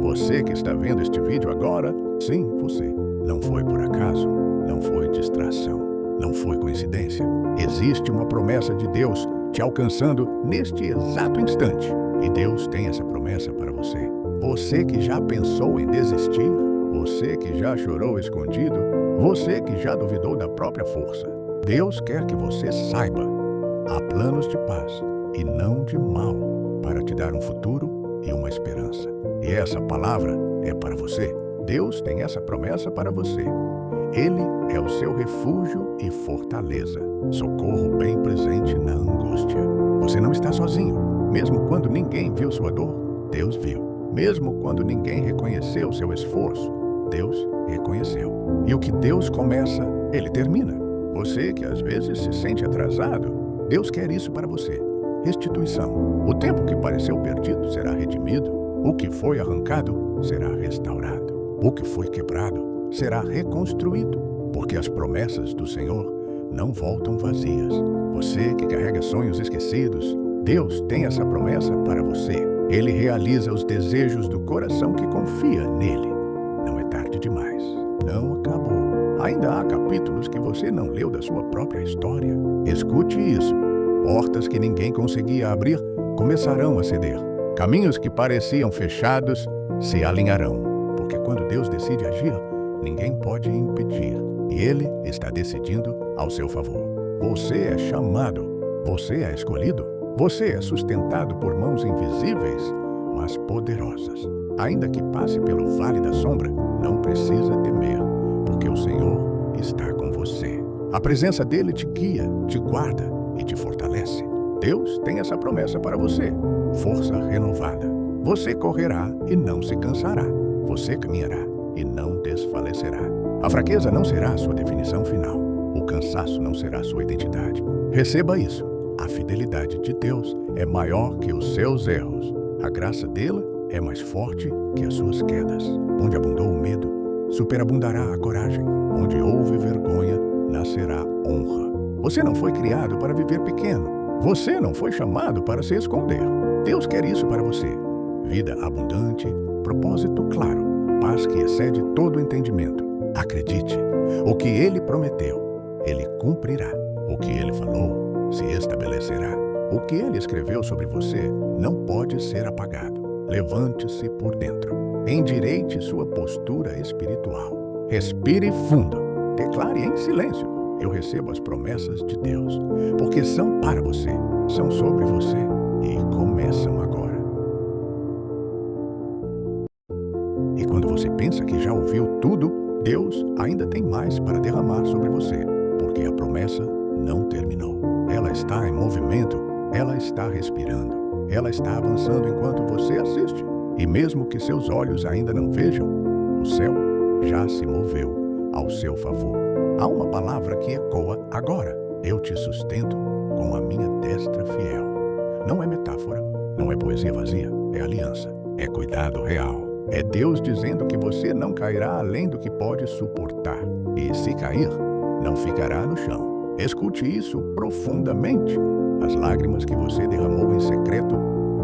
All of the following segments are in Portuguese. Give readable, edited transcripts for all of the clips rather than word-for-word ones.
Você que está vendo este vídeo agora, sim, você. Não foi por acaso, não foi distração, não foi coincidência. Existe uma promessa de Deus te alcançando neste exato instante. E Deus tem essa promessa para você. Você que já pensou em desistir, você que já chorou escondido, você que já duvidou da própria força. Deus quer que você saiba. Há planos de paz e não de mal para te dar um futuro e uma esperança. E essa palavra é para você. Deus tem essa promessa para você. Ele é o seu refúgio e fortaleza, socorro bem presente na angústia. Você não está sozinho. Mesmo quando ninguém viu sua dor, Deus viu. Mesmo quando ninguém reconheceu seu esforço, Deus reconheceu. E o que Deus começa, Ele termina. Você que às vezes se sente atrasado, Deus quer isso para você. Restituição. O tempo que pareceu perdido será redimido. O que foi arrancado será restaurado. O que foi quebrado será reconstruído. Porque as promessas do Senhor não voltam vazias. Você que carrega sonhos esquecidos, Deus tem essa promessa para você. Ele realiza os desejos do coração que confia nele. Não é tarde demais. Não acabou. Ainda há capítulos que você não leu da sua própria história. Escute isso. Portas que ninguém conseguia abrir começarão a ceder. Caminhos que pareciam fechados se alinharão. Porque quando Deus decide agir, ninguém pode impedir. E Ele está decidindo ao seu favor. Você é chamado. Você é escolhido. Você é sustentado por mãos invisíveis, mas poderosas. Ainda que passe pelo vale da sombra, não precisa temer, porque o Senhor está com você. A presença dele te guia, te guarda e te fortalece. Deus tem essa promessa para você. Força renovada. Você correrá e não se cansará. Você caminhará e não desfalecerá. A fraqueza não será a sua definição final. O cansaço não será a sua identidade. Receba isso. A fidelidade de Deus é maior que os seus erros. A graça dele é mais forte que as suas quedas. Onde abundou o medo, superabundará a coragem. Onde houve vergonha, nascerá honra. Você não foi criado para viver pequeno. Você não foi chamado para se esconder. Deus quer isso para você. Vida abundante, propósito claro, paz que excede todo entendimento. Acredite, o que Ele prometeu, Ele cumprirá. O que Ele falou, se estabelecerá. O que Ele escreveu sobre você não pode ser apagado. Levante-se por dentro. Endireite sua postura espiritual. Respire fundo. Declare em silêncio: eu recebo as promessas de Deus, porque são para você, são sobre você e começam agora. E quando você pensa que já ouviu tudo, Deus ainda tem mais para derramar sobre você, porque a promessa não terminou. Ela está em movimento, ela está respirando, ela está avançando enquanto você assiste. E mesmo que seus olhos ainda não vejam, o céu já se moveu ao seu favor. Há uma palavra que ecoa agora. Eu te sustento com a minha destra fiel. Não é metáfora, não é poesia vazia, é aliança, é cuidado real. É Deus dizendo que você não cairá além do que pode suportar. E se cair, não ficará no chão. Escute isso profundamente. As lágrimas que você derramou em secreto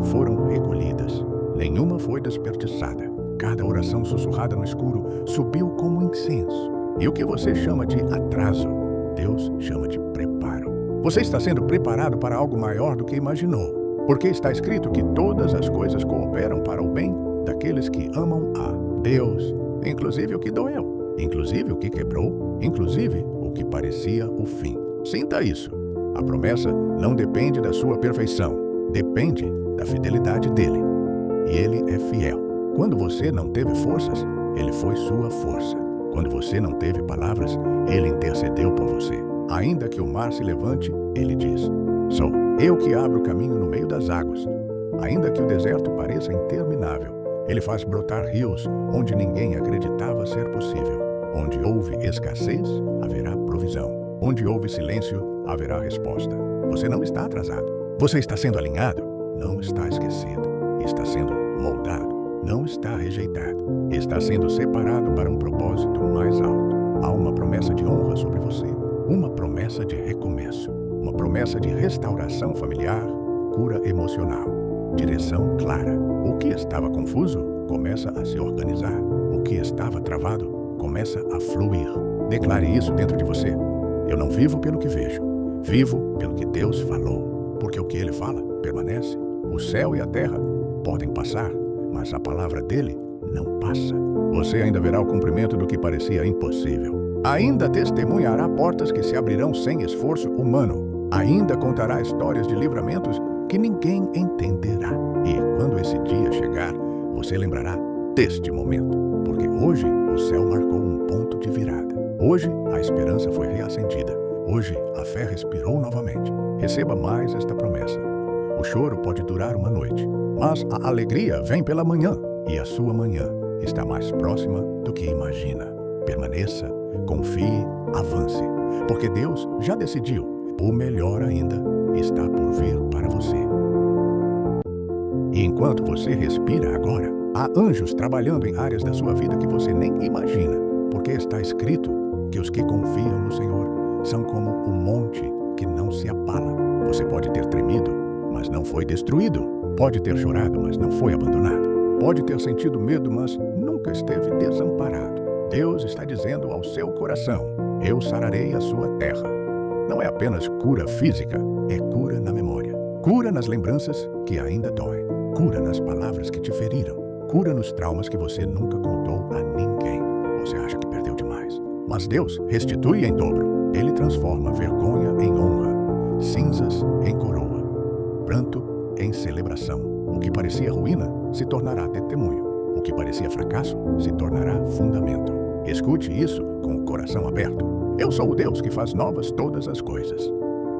foram recolhidas. Nenhuma foi desperdiçada. Cada oração sussurrada no escuro subiu como incenso. E o que você chama de atraso, Deus chama de preparo. Você está sendo preparado para algo maior do que imaginou. Porque está escrito que todas as coisas cooperam para o bem daqueles que amam a Deus. Inclusive o que doeu. Inclusive o que quebrou. Inclusive o que parecia o fim. Sinta isso. A promessa não depende da sua perfeição. Depende da fidelidade dele. E ele é fiel. Quando você não teve forças, ele foi sua força. Quando você não teve palavras, ele intercedeu por você. Ainda que o mar se levante, ele diz: sou eu que abro o caminho no meio das águas. Ainda que o deserto pareça interminável, ele faz brotar rios onde ninguém acreditava ser possível. Onde houve escassez, haverá provisão. Onde houve silêncio, haverá resposta. Você não está atrasado. Você está sendo alinhado, não está esquecido. Está sendo moldado, não está rejeitado. Está sendo separado para um propósito mais alto. Há uma promessa de honra sobre você. Uma promessa de recomeço. Uma promessa de restauração familiar, cura emocional. Direção clara. O que estava confuso começa a se organizar. O que estava travado começa a fluir. Declare isso dentro de você. Eu não vivo pelo que vejo, vivo pelo que Deus falou. Porque o que Ele fala permanece. O céu e a terra podem passar, mas a palavra dele não passa. Você ainda verá o cumprimento do que parecia impossível. Ainda testemunhará portas que se abrirão sem esforço humano. Ainda contará histórias de livramentos que ninguém entenderá. E quando esse dia chegar, você lembrará deste momento. Porque hoje o céu marcou um ponto de virada. Hoje a esperança foi reacendida. Hoje a fé respirou novamente. Receba mais esta promessa. O choro pode durar uma noite, mas a alegria vem pela manhã. E a sua manhã está mais próxima do que imagina. Permaneça, confie, avance. Porque Deus já decidiu. O melhor ainda está por vir para você. E enquanto você respira agora, há anjos trabalhando em áreas da sua vida que você nem imagina. Porque está escrito que os que confiam no Senhor são como um monte que não se abala. Você pode ter tremido, mas não foi destruído. Pode ter chorado, mas não foi abandonado. Pode ter sentido medo, mas nunca esteve desamparado. Deus está dizendo ao seu coração: eu sararei a sua terra. Não é apenas cura física, é cura na memória. Cura nas lembranças que ainda doem. Cura nas palavras que te feriram. Cura nos traumas que você nunca contou a ninguém. Você acha que perdeu demais. Mas Deus restitui em dobro. Ele transforma vergonha em honra, cinzas em coroa, pranto em celebração. O que parecia ruína se tornará testemunho. O que parecia fracasso se tornará fundamento. Escute isso com o coração aberto. Eu sou o Deus que faz novas todas as coisas.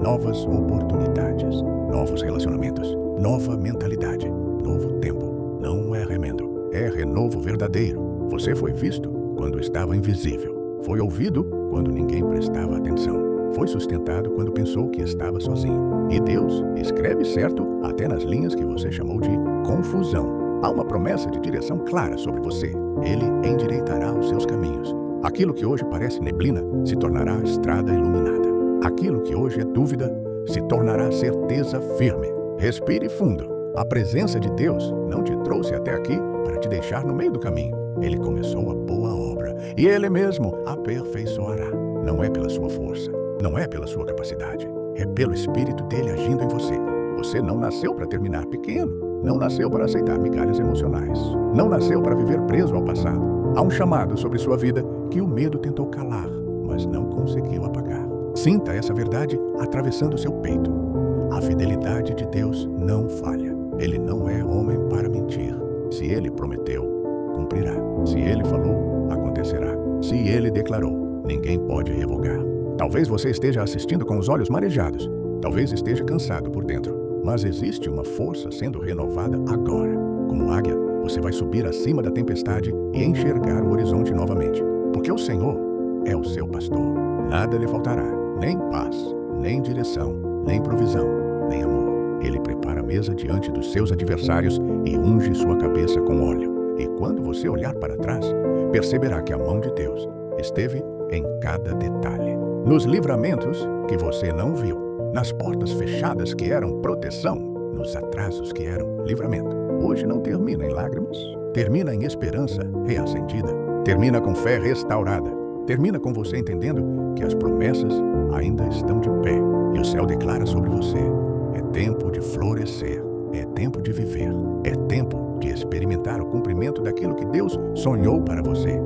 Novas oportunidades, novos relacionamentos, nova mentalidade, novo tempo. Não é remendo, é renovo verdadeiro. Você foi visto quando estava invisível. Foi ouvido quando ninguém prestava atenção. Foi sustentado quando pensou que estava sozinho. E Deus escreve certo até nas linhas que você chamou de confusão. Há uma promessa de direção clara sobre você. Ele endireitará os seus caminhos. Aquilo que hoje parece neblina se tornará estrada iluminada. Aquilo que hoje é dúvida se tornará certeza firme. Respire fundo. A presença de Deus não te trouxe até aqui para te deixar no meio do caminho. Ele começou a boa obra e Ele mesmo a aperfeiçoará. Não é pela sua força, não é pela sua capacidade, é pelo Espírito dele agindo em você. Você não nasceu para terminar pequeno, não nasceu para aceitar migalhas emocionais, não nasceu para viver preso ao passado. Há um chamado sobre sua vida que o medo tentou calar, mas não conseguiu apagar. Sinta essa verdade atravessando seu peito. A fidelidade de Deus não falha. Ele não é homem para mentir. Se Ele prometeu, cumprirá. Se Ele falou, acontecerá. Se Ele declarou, ninguém pode revogar. Talvez você esteja assistindo com os olhos marejados. Talvez esteja cansado por dentro. Mas existe uma força sendo renovada agora. Como águia, você vai subir acima da tempestade e enxergar o horizonte novamente. Porque o Senhor é o seu pastor. Nada lhe faltará, nem paz, nem direção, nem provisão, nem amor. Ele prepara a mesa diante dos seus adversários e unge sua cabeça com óleo. E quando você olhar para trás, perceberá que a mão de Deus esteve em cada detalhe. Nos livramentos que você não viu, nas portas fechadas que eram proteção, nos atrasos que eram livramento. Hoje não termina em lágrimas, termina em esperança reacendida, termina com fé restaurada, termina com você entendendo que as promessas ainda estão de pé e o céu declara sobre você: é tempo de florescer, é tempo de viver, é tempo de experimentar o cumprimento daquilo que Deus sonhou para você.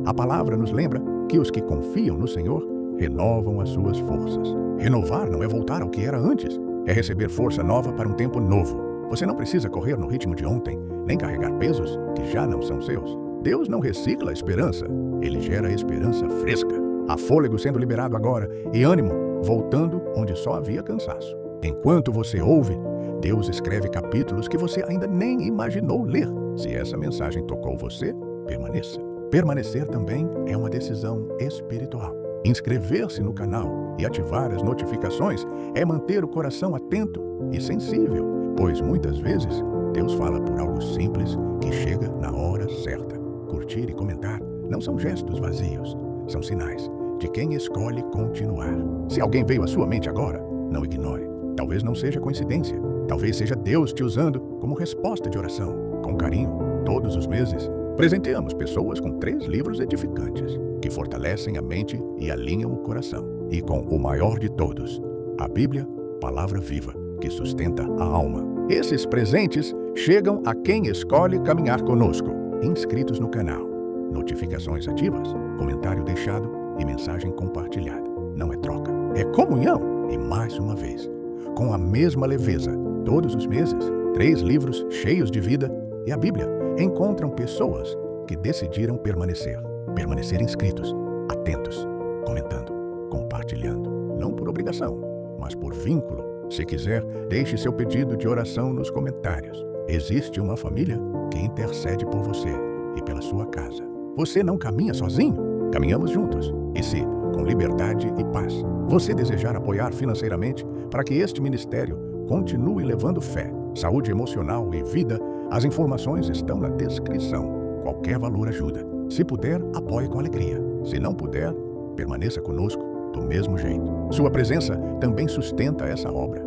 A palavra nos lembra que os que confiam no Senhor renovam as suas forças. Renovar não é voltar ao que era antes, é receber força nova para um tempo novo. Você não precisa correr no ritmo de ontem, nem carregar pesos que já não são seus. Deus não recicla a esperança, Ele gera a esperança fresca. Há fôlego sendo liberado agora e ânimo voltando onde só havia cansaço. Enquanto você ouve, Deus escreve capítulos que você ainda nem imaginou ler. Se essa mensagem tocou você, permaneça. Permanecer também é uma decisão espiritual. Inscrever-se no canal e ativar as notificações é manter o coração atento e sensível, pois muitas vezes Deus fala por algo simples que chega na hora certa. Curtir e comentar não são gestos vazios, são sinais de quem escolhe continuar. Se alguém veio à sua mente agora, não ignore. Talvez não seja coincidência. Talvez seja Deus te usando como resposta de oração. Com carinho, todos os meses, presenteamos pessoas com 3 livros edificantes, que fortalecem a mente e alinham o coração. E com o maior de todos, a Bíblia, palavra viva, que sustenta a alma. Esses presentes chegam a quem escolhe caminhar conosco. Inscritos no canal, notificações ativas, comentário deixado e mensagem compartilhada. Não é troca, é comunhão. E mais uma vez, com a mesma leveza, todos os meses, 3 livros cheios de vida e a Bíblia encontram pessoas que decidiram permanecer inscritos, atentos, comentando, compartilhando, não por obrigação, mas por vínculo. Se quiser, deixe seu pedido de oração nos comentários. Existe uma família que intercede por você e pela sua casa. Você não caminha sozinho? Caminhamos juntos. E se, com liberdade e paz, você desejar apoiar financeiramente para que este ministério continue levando fé, saúde emocional e vida, as informações estão na descrição. Qualquer valor ajuda. Se puder, apoie com alegria. Se não puder, permaneça conosco do mesmo jeito. Sua presença também sustenta essa obra.